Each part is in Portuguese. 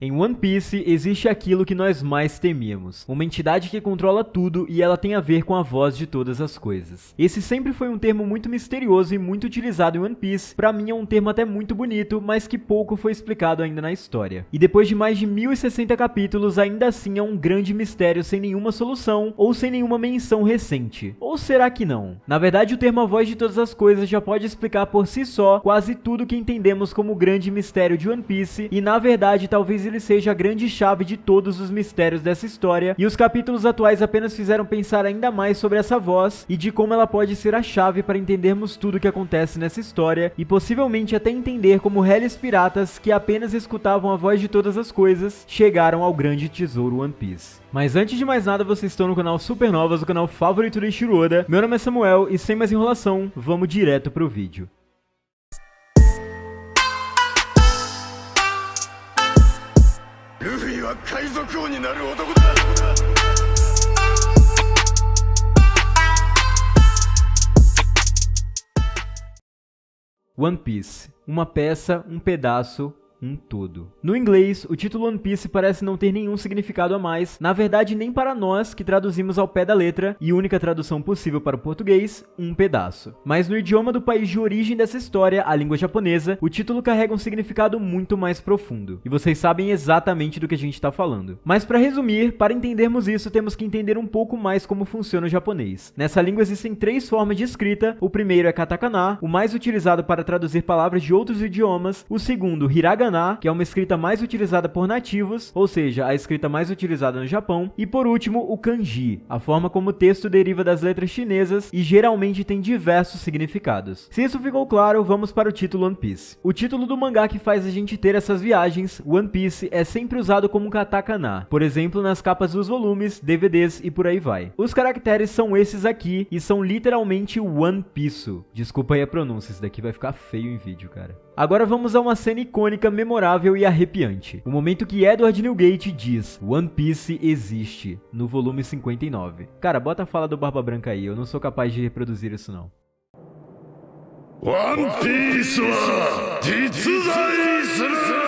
Em One Piece existe aquilo que nós mais temíamos, uma entidade que controla tudo e ela tem a ver com a voz de todas as coisas. Esse sempre foi um termo muito misterioso e muito utilizado em One Piece. Pra mim é um termo até muito bonito, mas que pouco foi explicado ainda na história. E depois de mais de 1060 capítulos, ainda assim é um grande mistério sem nenhuma solução ou sem nenhuma menção recente. Ou será que não? Na verdade, o termo a voz de todas as coisas já pode explicar por si só quase tudo que entendemos como o grande mistério de One Piece, e na verdade talvez ele seja a grande chave de todos os mistérios dessa história, e os capítulos atuais apenas fizeram pensar ainda mais sobre essa voz e de como ela pode ser a chave para entendermos tudo o que acontece nessa história, e possivelmente até entender como Hellis Piratas, que apenas escutavam a voz de todas as coisas, chegaram ao grande tesouro One Piece. Mas antes de mais nada, vocês estão no canal Supernovas, o canal favorito do Eiichiro Oda. Meu nome é Samuel e sem mais enrolação, vamos direto pro vídeo. One Piece, uma peça, um pedaço, um todo. No inglês, o título One Piece parece não ter nenhum significado a mais, na verdade nem para nós que traduzimos ao pé da letra, e única tradução possível para o português, um pedaço. Mas no idioma do país de origem dessa história, a língua japonesa, o título carrega um significado muito mais profundo, e vocês sabem exatamente do que a gente está falando. Mas para resumir, para entendermos isso, temos que entender um pouco mais como funciona o japonês. Nessa língua existem 3 formas de escrita. O primeiro é katakana, o mais utilizado para traduzir palavras de outros idiomas. O segundo, hiragana, que é uma escrita mais utilizada por nativos, ou seja, a escrita mais utilizada no Japão. E por último, o kanji, a forma como o texto deriva das letras chinesas e geralmente tem diversos significados. Se isso ficou claro, vamos para o título One Piece. O título do mangá que faz a gente ter essas viagens, One Piece, é sempre usado como katakana, por exemplo, nas capas dos volumes, DVDs e por aí vai. Os caracteres são esses aqui e são literalmente One Piece. Desculpa aí a pronúncia, isso daqui vai ficar feio em vídeo, cara. Agora vamos a uma cena icônica, memorável e arrepiante. O momento que Edward Newgate diz One Piece existe, no volume 59. Cara, bota a fala do Barba Branca aí, eu não sou capaz de reproduzir isso não. One Piece wa jitsuzai suru!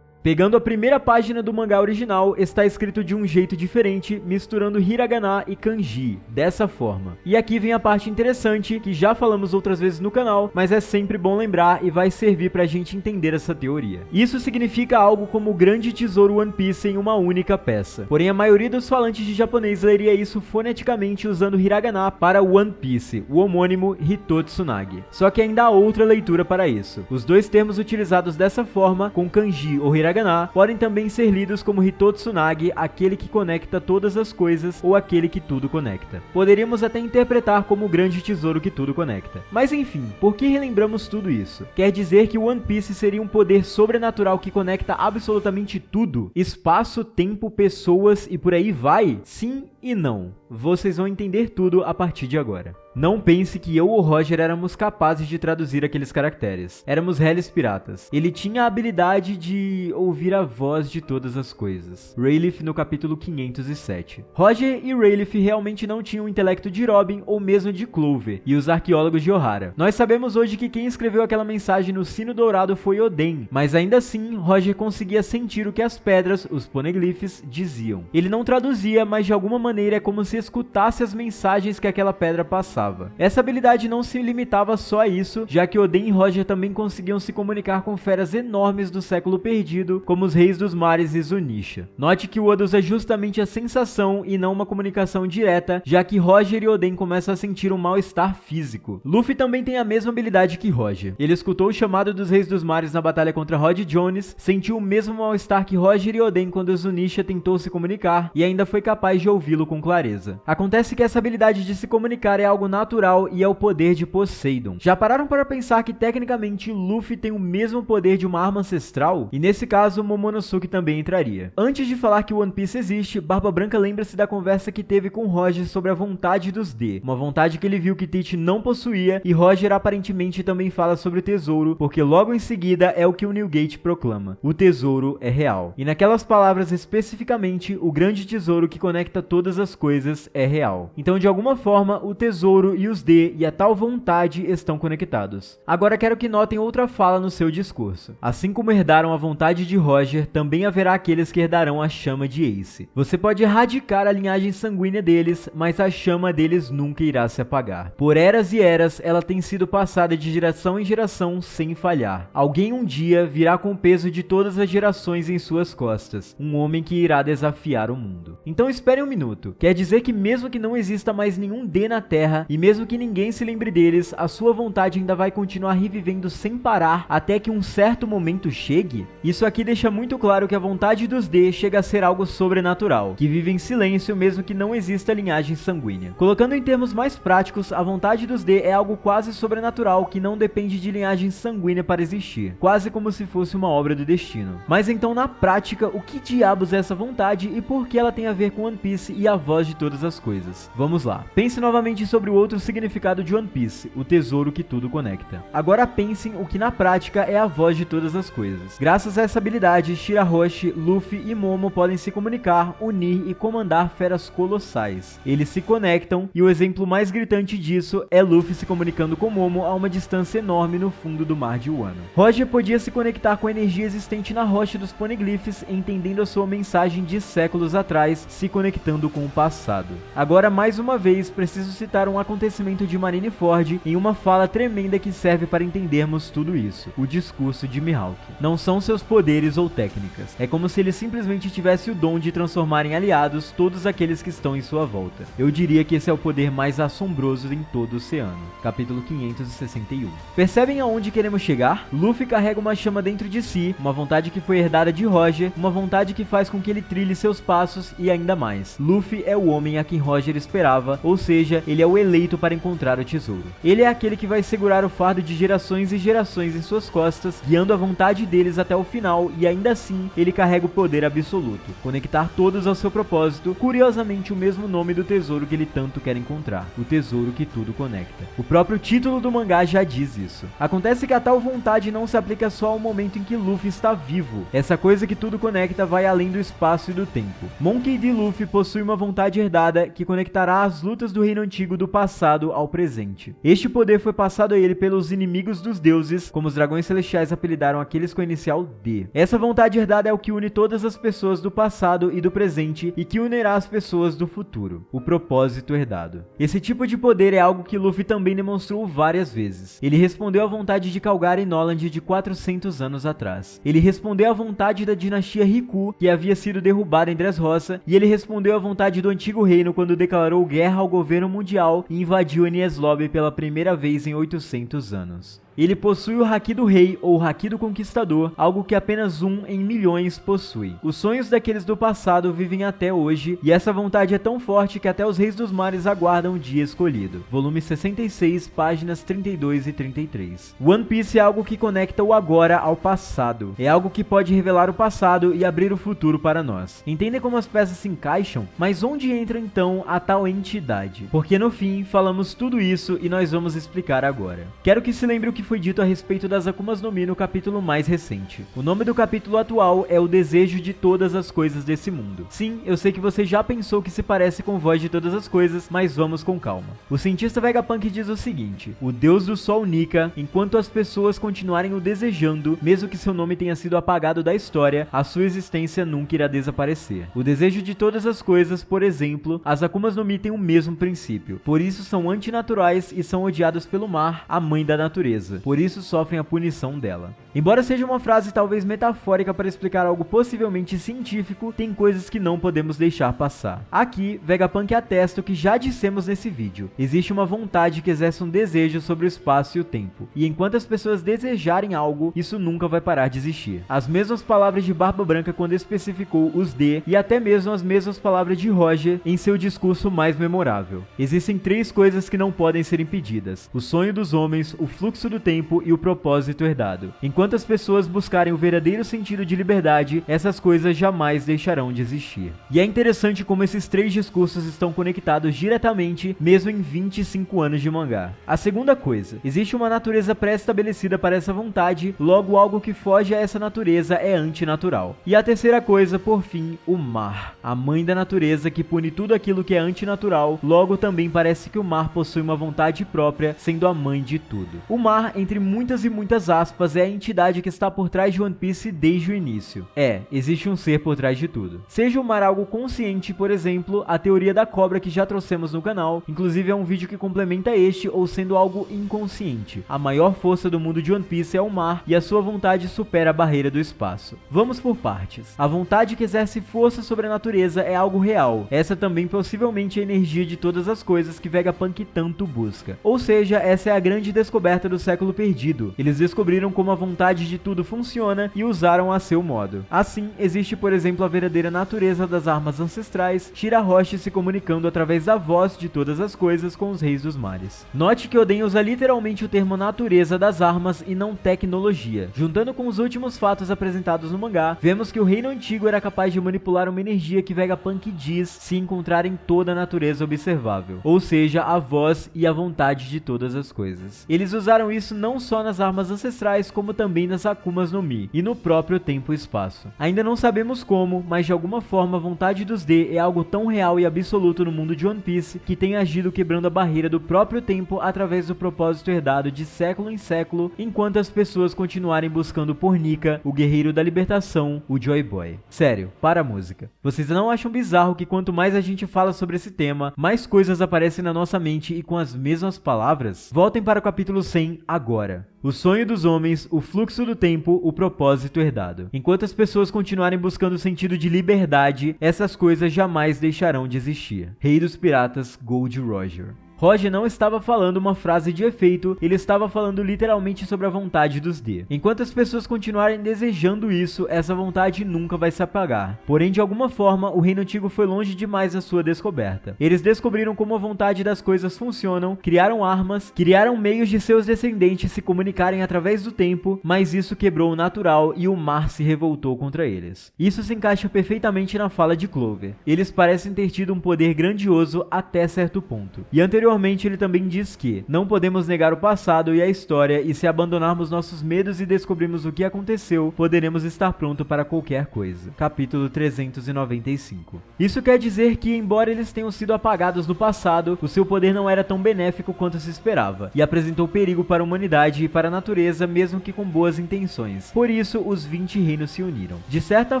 Pegando a primeira página do mangá original, está escrito de um jeito diferente, misturando hiragana e kanji, dessa forma. E aqui vem a parte interessante, que já falamos outras vezes no canal, mas é sempre bom lembrar e vai servir pra gente entender essa teoria. Isso significa algo como o grande tesouro One Piece em uma única peça. Porém, a maioria dos falantes de japonês leria isso foneticamente usando hiragana para One Piece, o homônimo Hitotsunagi. Só que ainda há outra leitura para isso. Os dois termos utilizados dessa forma, com kanji ou hiragana, podem também ser lidos como Hitotsunagi, aquele que conecta todas as coisas ou aquele que tudo conecta. Poderíamos até interpretar como o grande tesouro que tudo conecta. Mas enfim, por que relembramos tudo isso? Quer dizer que o One Piece seria um poder sobrenatural que conecta absolutamente tudo? Espaço, tempo, pessoas e por aí vai? Sim e não. Vocês vão entender tudo a partir de agora. Não pense que eu ou Roger éramos capazes de traduzir aqueles caracteres. Éramos Hellis Piratas. Ele tinha a habilidade de ouvir a voz de todas as coisas. Rayleigh no capítulo 507. Roger e Rayleigh realmente não tinham o intelecto de Robin ou mesmo de Clover e os arqueólogos de Ohara. Nós sabemos hoje que quem escreveu aquela mensagem no Sino Dourado foi Oden, mas ainda assim Roger conseguia sentir o que as pedras, os poneglyphs, diziam. Ele não traduzia, mas de alguma maneira é como se escutasse as mensagens que aquela pedra passava. Essa habilidade não se limitava só a isso, já que Oden e Roger também conseguiam se comunicar com feras enormes do século perdido, como os Reis dos Mares e Zunisha. Note que o Oda usa justamente a sensação e não uma comunicação direta, já que Roger e Oden começam a sentir um mal-estar físico. Luffy também tem a mesma habilidade que Roger. Ele escutou o chamado dos Reis dos Mares na batalha contra Rod Jones, sentiu o mesmo mal-estar que Roger e Oden quando Zunisha tentou se comunicar e ainda foi capaz de ouvi-lo com clareza. Acontece que essa habilidade de se comunicar é algo natural e é o poder de Poseidon. Já pararam para pensar que tecnicamente Luffy tem o mesmo poder de uma arma ancestral? E nesse caso, Momonosuke também entraria. Antes de falar que o One Piece existe, Barba Branca lembra-se da conversa que teve com Roger sobre a vontade dos D, uma vontade que ele viu que Teach não possuía, e Roger aparentemente também fala sobre o tesouro, porque logo em seguida é o que o Newgate proclama: o tesouro é real. E naquelas palavras especificamente, o grande tesouro que conecta todas as coisas é real. Então, de alguma forma, o tesouro tesouro e os D e a tal vontade estão conectados. Agora quero que notem outra fala no seu discurso. Assim como herdaram a vontade de Roger, também haverá aqueles que herdarão a chama de Ace. Você pode erradicar a linhagem sanguínea deles, mas a chama deles nunca irá se apagar. Por eras e eras, ela tem sido passada de geração em geração sem falhar. Alguém um dia virá com o peso de todas as gerações em suas costas. Um homem que irá desafiar o mundo. Então espere um minuto. Quer dizer que mesmo que não exista mais nenhum D na Terra, e mesmo que ninguém se lembre deles, a sua vontade ainda vai continuar revivendo sem parar até que um certo momento chegue? Isso aqui deixa muito claro que a vontade dos D chega a ser algo sobrenatural, que vive em silêncio mesmo que não exista linhagem sanguínea. Colocando em termos mais práticos, a vontade dos D é algo quase sobrenatural que não depende de linhagem sanguínea para existir, quase como se fosse uma obra do destino. Mas então na prática, o que diabos é essa vontade e por que ela tem a ver com One Piece e a voz de todas as coisas? Vamos lá. Pense novamente sobre o outro significado de One Piece, o tesouro que tudo conecta. Agora pensem o que na prática é a voz de todas as coisas. Graças a essa habilidade, Shirahoshi, Luffy e Momo podem se comunicar, unir e comandar feras colossais. Eles se conectam e o exemplo mais gritante disso é Luffy se comunicando com Momo a uma distância enorme no fundo do mar de Wano. Roger podia se conectar com a energia existente na rocha dos Poneglyphs, entendendo a sua mensagem de séculos atrás, se conectando com o passado. Agora, mais uma vez, preciso citar um acontecimento de Marineford em uma fala tremenda que serve para entendermos tudo isso: o discurso de Mihawk. Não são seus poderes ou técnicas, é como se ele simplesmente tivesse o dom de transformar em aliados todos aqueles que estão em sua volta. Eu diria que esse é o poder mais assombroso em todo o oceano. Capítulo 561. Percebem aonde queremos chegar? Luffy carrega uma chama dentro de si, uma vontade que foi herdada de Roger, uma vontade que faz com que ele trilhe seus passos e ainda mais. Luffy é o homem a quem Roger esperava, ou seja, ele é o eleito para encontrar o tesouro. Ele é aquele que vai segurar o fardo de gerações e gerações em suas costas, guiando a vontade deles até o final, e ainda assim, ele carrega o poder absoluto: conectar todos ao seu propósito, curiosamente o mesmo nome do tesouro que ele tanto quer encontrar, o tesouro que tudo conecta. O próprio título do mangá já diz isso. Acontece que a tal vontade não se aplica só ao momento em que Luffy está vivo. Essa coisa que tudo conecta vai além do espaço e do tempo. Monkey D. Luffy possui uma vontade herdada que conectará as lutas do reino antigo do passado ao presente. Este poder foi passado a ele pelos inimigos dos deuses, como os dragões celestiais apelidaram aqueles com a inicial D. Essa vontade herdada é o que une todas as pessoas do passado e do presente e que unirá as pessoas do futuro: o propósito herdado. Esse tipo de poder é algo que Luffy também demonstrou várias vezes. Ele respondeu à vontade de Calgar e Noland de 400 anos atrás. Ele respondeu à vontade da dinastia Riku, que havia sido derrubada em Dressrosa, e ele respondeu à vontade do antigo reino quando declarou guerra ao governo mundial e invadiu Enies Lobby pela primeira vez em 800 anos. Ele possui o Haki do Rei, ou Haki do Conquistador, algo que apenas um em milhões possui. Os sonhos daqueles do passado vivem até hoje, e essa vontade é tão forte que até os Reis dos Mares aguardam o dia escolhido. Volume 66, páginas 32 e 33. One Piece é algo que conecta o agora ao passado. É algo que pode revelar o passado e abrir o futuro para nós. Entendem como as peças se encaixam? Mas onde entra então a tal entidade? Porque no fim, falamos tudo isso e nós vamos explicar agora. Quero que se lembre o que foi dito a respeito das Akumas no Mi no capítulo mais recente. O nome do capítulo atual é O Desejo de Todas as Coisas desse Mundo. Sim, eu sei que você já pensou que se parece com Voz de Todas as Coisas, mas vamos com calma. O cientista Vegapunk diz o seguinte: o Deus do Sol Nika, enquanto as pessoas continuarem o desejando, mesmo que seu nome tenha sido apagado da história, a sua existência nunca irá desaparecer. O desejo de todas as coisas, por exemplo, as Akumas no Mi têm o mesmo princípio. Por isso são antinaturais e são odiados pelo mar, a mãe da natureza. Por isso sofrem a punição dela. Embora seja uma frase talvez metafórica para explicar algo possivelmente científico, tem coisas que não podemos deixar passar. Aqui, Vegapunk atesta o que já dissemos nesse vídeo. Existe uma vontade que exerce um desejo sobre o espaço e o tempo. E enquanto as pessoas desejarem algo, isso nunca vai parar de existir. As mesmas palavras de Barba Branca quando especificou os D, e até mesmo as mesmas palavras de Roger em seu discurso mais memorável. Existem três coisas que não podem ser impedidas: o sonho dos homens, o fluxo do tempo e o propósito herdado. Enquanto as pessoas buscarem o verdadeiro sentido de liberdade, essas coisas jamais deixarão de existir. E é interessante como esses 3 discursos estão conectados diretamente, mesmo em 25 anos de mangá. A segunda coisa, existe uma natureza pré-estabelecida para essa vontade, logo algo que foge a essa natureza é antinatural. E a terceira coisa, por fim, o mar. A mãe da natureza que pune tudo aquilo que é antinatural, logo também parece que o mar possui uma vontade própria, sendo a mãe de tudo. O mar, entre muitas e muitas aspas, é a entidade que está por trás de One Piece desde o início. Existe um ser por trás de tudo. Seja o mar algo consciente, por exemplo, a teoria da cobra que já trouxemos no canal, inclusive é um vídeo que complementa este, ou sendo algo inconsciente. A maior força do mundo de One Piece é o mar, e a sua vontade supera a barreira do espaço. Vamos por partes. A vontade que exerce força sobre a natureza é algo real. Essa também possivelmente é a energia de todas as coisas que Vegapunk tanto busca. Ou seja, essa é a grande descoberta do século perdido. Eles descobriram como a vontade de tudo funciona e usaram a seu modo. Assim, existe por exemplo a verdadeira natureza das armas ancestrais, Shirahoshi se comunicando através da voz de todas as coisas com os reis dos mares. Note que Oden usa literalmente o termo natureza das armas e não tecnologia. Juntando com os últimos fatos apresentados no mangá, vemos que o reino antigo era capaz de manipular uma energia que Vegapunk diz se encontrar em toda a natureza observável, ou seja, a voz e a vontade de todas as coisas. Eles usaram isso não só nas armas ancestrais, como também nas Akumas no Mi, e no próprio tempo e espaço. Ainda não sabemos como, mas de alguma forma a vontade dos D é algo tão real e absoluto no mundo de One Piece, que tem agido quebrando a barreira do próprio tempo através do propósito herdado de século em século, enquanto as pessoas continuarem buscando por Nika, o guerreiro da libertação, o Joy Boy. Sério, para a música. Vocês não acham bizarro que quanto mais a gente fala sobre esse tema, mais coisas aparecem na nossa mente e com as mesmas palavras? Voltem para o capítulo 100 agora. O sonho dos homens, o fluxo do tempo, o propósito herdado. Enquanto as pessoas continuarem buscando o sentido de liberdade, essas coisas jamais deixarão de existir. Rei dos Piratas, Gold Roger. Roger não estava falando uma frase de efeito, ele estava falando literalmente sobre a vontade dos D. Enquanto as pessoas continuarem desejando isso, essa vontade nunca vai se apagar. Porém, de alguma forma, o reino antigo foi longe demais da sua descoberta. Eles descobriram como a vontade das coisas funcionam, criaram armas, criaram meios de seus descendentes se comunicarem através do tempo, mas isso quebrou o natural e o mar se revoltou contra eles. Isso se encaixa perfeitamente na fala de Clover. Eles parecem ter tido um poder grandioso até certo ponto. E anteriormente ele também diz que não podemos negar o passado e a história, e se abandonarmos nossos medos e descobrirmos o que aconteceu, poderemos estar pronto para qualquer coisa. Capítulo 395. Isso quer dizer que, embora eles tenham sido apagados no passado, o seu poder não era tão benéfico quanto se esperava, e apresentou perigo para a humanidade e para a natureza, mesmo que com boas intenções. Por isso, os 20 reinos se uniram. De certa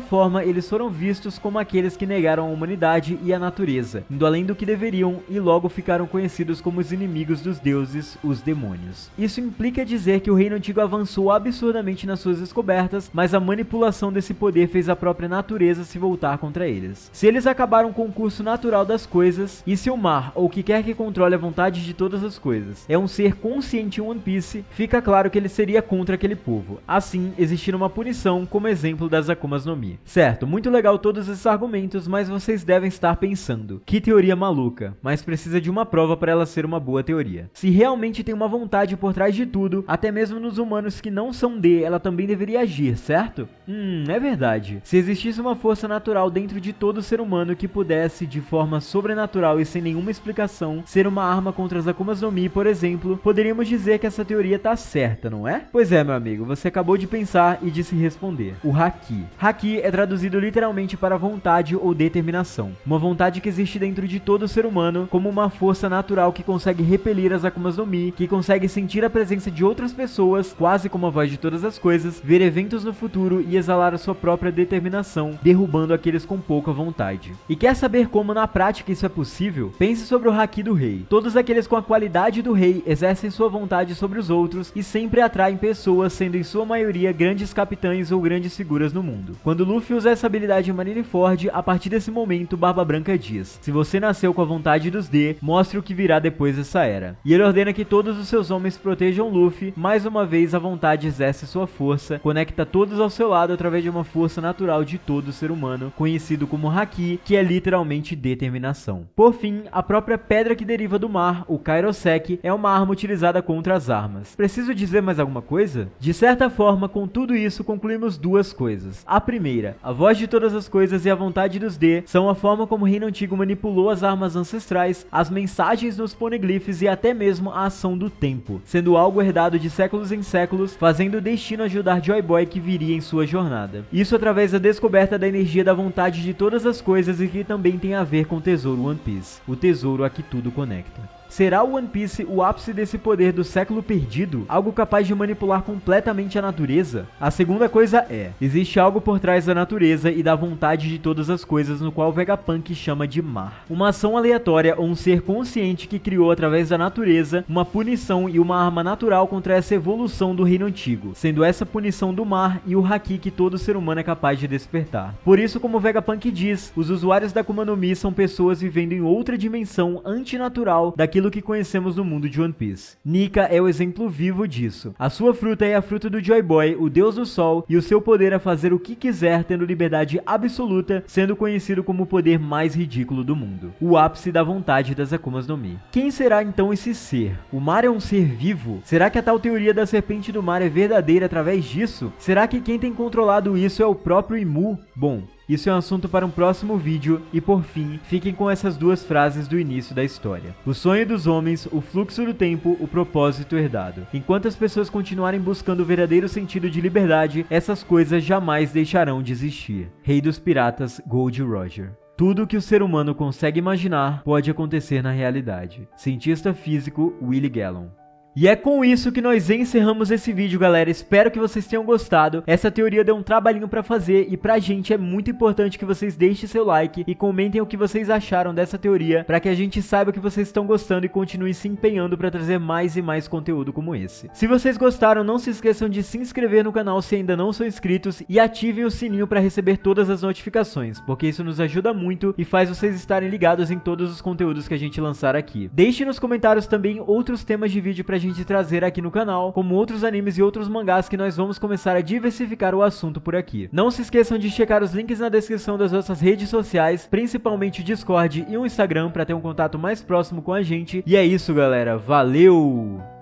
forma, eles foram vistos como aqueles que negaram a humanidade e a natureza, indo além do que deveriam, e logo ficaram conhecidos como os inimigos dos deuses, os demônios. Isso implica dizer que o reino antigo avançou absurdamente nas suas descobertas, mas a manipulação desse poder fez a própria natureza se voltar contra eles. Se eles acabaram com o curso natural das coisas, e se o mar, ou o que quer que controle a vontade de todas as coisas, é um ser consciente em One Piece, fica claro que ele seria contra aquele povo. Assim, existir uma punição, como exemplo das Akumas no Mi. Certo, muito legal todos esses argumentos, mas vocês devem estar pensando, que teoria maluca, mas precisa de uma prova para ela ser uma boa teoria. Se realmente tem uma vontade por trás de tudo, até mesmo nos humanos que não são D, ela também deveria agir, certo? É verdade. Se existisse uma força natural dentro de todo ser humano que pudesse, de forma sobrenatural e sem nenhuma explicação, ser uma arma contra as Akumas no Mi, por exemplo, poderíamos dizer que essa teoria tá certa, não é? Pois é, meu amigo, você acabou de pensar e de se responder. O Haki. Haki é traduzido literalmente para vontade ou determinação. Uma vontade que existe dentro de todo ser humano como uma força natural que consegue repelir as Akumas no Mi, que consegue sentir a presença de outras pessoas, quase como a voz de todas as coisas, ver eventos no futuro e exalar a sua própria determinação, derrubando aqueles com pouca vontade. E quer saber como na prática isso é possível? Pense sobre o Haki do Rei. Todos aqueles com a qualidade do Rei exercem sua vontade sobre os outros e sempre atraem pessoas, sendo em sua maioria grandes capitães ou grandes figuras no mundo. Quando Luffy usa essa habilidade em Marineford, a partir desse momento Barba Branca diz: se você nasceu com a vontade dos D, mostre o que virá virá depois dessa era. E ele ordena que todos os seus homens protejam Luffy. Mais uma vez, a vontade exerce sua força, conecta todos ao seu lado através de uma força natural de todo ser humano, conhecido como Haki, que é literalmente determinação. Por fim, a própria pedra que deriva do mar, o Kairosek, é uma arma utilizada contra as armas. Preciso dizer mais alguma coisa? De certa forma, com tudo isso, concluímos duas coisas. A primeira, a voz de todas as coisas e a vontade dos D são a forma como o Reino Antigo manipulou as armas ancestrais, as mensagens nos poneglyphs e até mesmo a ação do tempo, sendo algo herdado de séculos em séculos, fazendo o destino ajudar Joy Boy que viria em sua jornada. Isso através da descoberta da energia da vontade de todas as coisas e que também tem a ver com o tesouro One Piece, o tesouro a que tudo conecta. Será o One Piece o ápice desse poder do século perdido? Algo capaz de manipular completamente a natureza? A segunda coisa é, existe algo por trás da natureza e da vontade de todas as coisas no qual Vegapunk chama de mar. Uma ação aleatória ou um ser consciente que criou através da natureza uma punição e uma arma natural contra essa evolução do Reino Antigo, sendo essa punição do mar e o Haki que todo ser humano é capaz de despertar. Por isso, como Vegapunk diz, os usuários da Akuma no Mi são pessoas vivendo em outra dimensão antinatural daquilo que conhecemos no mundo de One Piece. Nika é o exemplo vivo disso. A sua fruta é a fruta do Joy Boy, o deus do sol, e o seu poder é fazer o que quiser, tendo liberdade absoluta, sendo conhecido como o poder mais ridículo do mundo. O ápice da vontade das Akumas no Mi. Quem será então esse ser? O mar é um ser vivo? Será que a tal teoria da serpente do mar é verdadeira através disso? Será que quem tem controlado isso é o próprio Imu? Bom, isso é um assunto para um próximo vídeo e, por fim, fiquem com essas duas frases do início da história. O sonho dos homens, o fluxo do tempo, o propósito herdado. Enquanto as pessoas continuarem buscando o verdadeiro sentido de liberdade, essas coisas jamais deixarão de existir. Rei dos Piratas, Gold Roger. Tudo o que o ser humano consegue imaginar pode acontecer na realidade. Cientista físico, Willie Gallon. E é com isso que nós encerramos esse vídeo, galera. Espero que vocês tenham gostado. Essa teoria deu um trabalhinho pra fazer e pra gente é muito importante que vocês deixem seu like e comentem o que vocês acharam dessa teoria pra que a gente saiba que vocês estão gostando e continue se empenhando pra trazer mais e mais conteúdo como esse. Se vocês gostaram, não se esqueçam de se inscrever no canal se ainda não são inscritos e ativem o sininho pra receber todas as notificações, porque isso nos ajuda muito e faz vocês estarem ligados em todos os conteúdos que a gente lançar aqui. Deixe nos comentários também outros temas de vídeo pra gente trazer aqui no canal, como outros animes e outros mangás que nós vamos começar a diversificar o assunto por aqui. Não se esqueçam de checar os links na descrição das nossas redes sociais, principalmente o Discord e o Instagram, para ter um contato mais próximo com a gente. E é isso, galera. Valeu!